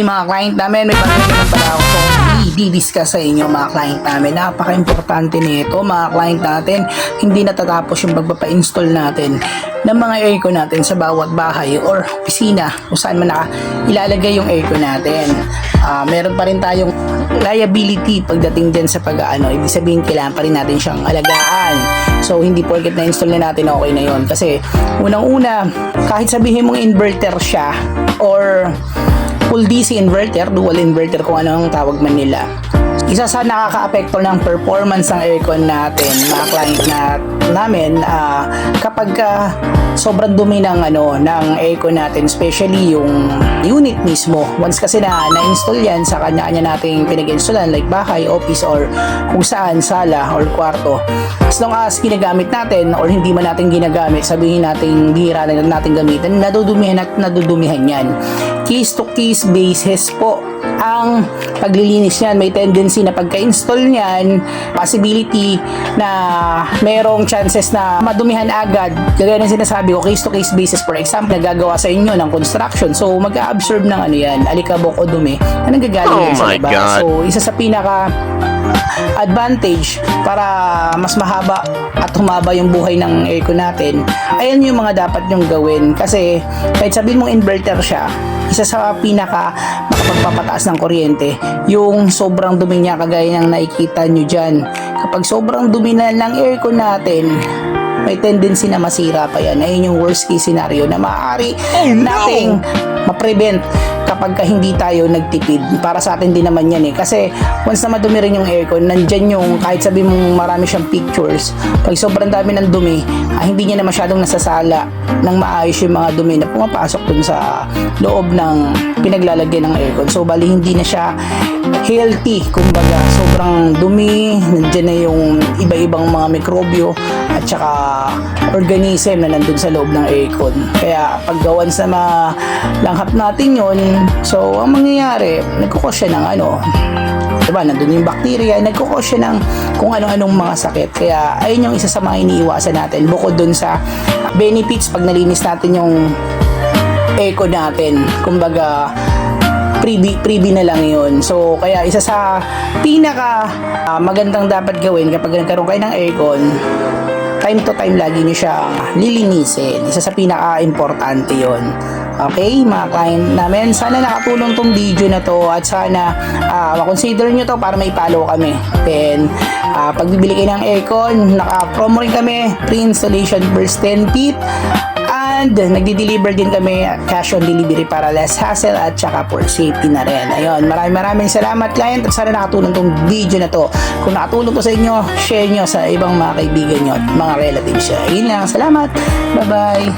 Mga client namin, may pagkakas na pala ako. So, i-discuss sa inyo mga client namin. Napaka-importante nito mga client natin. Hindi natatapos yung pagpapa-install natin ng mga aircon natin sa bawat bahay or opisina kung saan man ilalagay yung aircon natin. Meron pa rin tayong liability pagdating dyan sa pag-ano. Ibig sabihin, kailangan pa rin natin siyang alagaan. So, hindi porket na-install na natin, okay na yon. Kasi, unang-una, kahit sabihin mong inverter siya or full DC inverter, dual inverter kung ano ang tawag man nila, isa sa nakaka-apekto ng performance ng aircon natin, mga client namin, kapag sobrang dumi ng aircon natin, especially yung unit mismo. Once kasi na-install yan sa kanya-kanya nating pinag-installan, like bahay, office, or kung saan, sala, or kwarto, as long as ginagamit natin or hindi man natin ginagamit, sabihin natin bihira na natin gamitin, nadudumihan at nadudumihan yan. Case to case basis po ang paglilinis niyan. May tendency na pagka-install niyan, possibility na merong chances na madumihan agad. Gaya ng sinasabi ko, case to case basis. For example, nagagawa sa inyo ng construction, so mag-a-absorb ng alikabok o dumi na nanggagaling yan sa labas. So isa sa pinaka advantage para mas mahaba at humaba yung buhay ng aircon natin, ayan yung mga dapat nyong gawin. Kasi kahit sabihin mong inverter siya, isa sa pinaka makapagpapataas ng kuryente, yung sobrang dumi niya, kagaya ng nakikita nyo dyan. Kapag sobrang dumi na ng aircon natin, may tendency na masira pa yan. Ayun yung worst case scenario na maaari nating ma-prevent kapag hindi tayo nagtipid. Para sa atin din naman yan kasi once na madumi rin yung aircon, nandyan yung, kahit sabi mong marami siyang pictures, pag sobrang dami ng dumi, hindi niya na masyadong nasasala ng maayos yung mga dumi na pumapasok dun sa loob ng pinaglalagyan ng aircon. So bali hindi na siya healthy, kumbaga sobrang dumi, nandyan na yung iba-ibang mga mikrobyo at saka organism na nandun sa loob ng aircon. Kaya pag once na malanghap natin yun, so ang mangyayari, nagkukos siya ng diba, nandun yung bacteria, nagkukos siya ng kung ano-anong mga sakit. Kaya ayun yung isa sa mga iniiwasan natin, bukod dun sa benefits pag nalinis natin yung aircon natin. Kumbaga freebie na lang yun. So kaya isa sa pinaka magandang dapat gawin kapag nagkaroon kayo ng aircon, time to time lagi nyo siyang lilinisin. Isa sa pinaka-importante yon. Okay, mga client namin, sana nakatulong tong video na to at sana makonsider nyo to para may follow kami. Then, pag bibili kayo ng aircon, naka-promo rin kami, pre-installation first 10 feet, and nagdi-deliver din kami cash on delivery para less hassle at saka for safety na rin. Ayun, maraming salamat client at sana nakatulong tong video na to. Kung nakatulong to sa inyo, share nyo sa ibang mga kaibigan nyo at mga relatives. Ayun lang, salamat, bye bye.